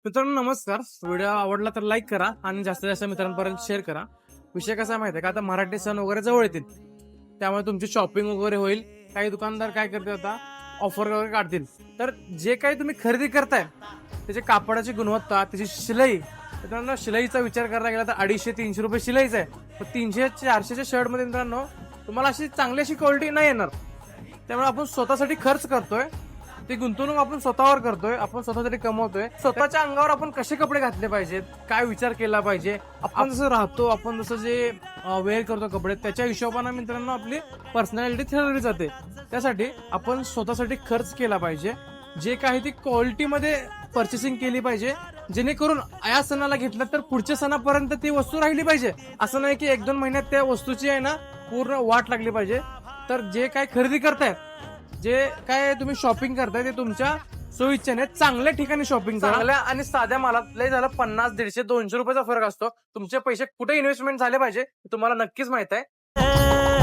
मित्रांनो नमस्कार. व्हिडिओ आवडला तर लाईक करा आणि जास्तीत जास्त मित्रांपर्यंत शेअर करा. विषय कसा आहे माहिती आहे का, आता मराठी सण वगैरे जवळ येतील, त्यामुळे तुमची शॉपिंग वगैरे होईल. काही दुकानदार काय करतील, आता ऑफर वगैरे काढतील. तर जे काही तुम्ही खरेदी करताय त्याची कापडाची गुणवत्ता, त्याची शिलाई, मित्रांनो शिलाईचा विचार करायला गेला तर 250-300 रुपये शिलाईच आहे. पण 300-400च्या शर्ट मध्ये मित्रांनो तुम्हाला अशी चांगली अशी क्वालिटी नाही येणार. त्यामुळे आपण स्वतःसाठी खर्च करतोय, ती गुंतवणूक आपण स्वतःवर करतोय, आपण स्वतःसाठी कमवतोय. स्वतःच्या अंगावर आपण कसे कपडे घातले पाहिजेत, काय विचार केला पाहिजे, आपण जसं राहतो, आपण जसं जे वेअर करतो कपडे, त्याच्या हिशोबाने मित्रांनो आपली पर्सनॅलिटी ठरवली जाते. त्यासाठी आपण स्वतःसाठी खर्च केला पाहिजे. जे काही ती क्वालिटीमध्ये पर्चेसिंग केली पाहिजे, जेणेकरून या सणाला घेतलं तर पुढच्या सणापर्यंत ती वस्तू राहिली पाहिजे. असं नाही की 1-2 महिन्यात त्या वस्तूची आहे ना पूर्ण वाट लागली पाहिजे. तर जे काय खरेदी करताय, जे काय तुम्ही शॉपिंग करताय, ते तुमच्या सोयीच्छेने चांगल्या ठिकाणी शॉपिंग करा. चांगल्या आणि साध्या मालात लय झालं 50, 150, 200 रुपयाचा फरक असतो. तुमचे पैसे कुठे इन्व्हेस्टमेंट झाले पाहिजे तुम्हाला नक्कीच माहित आहे.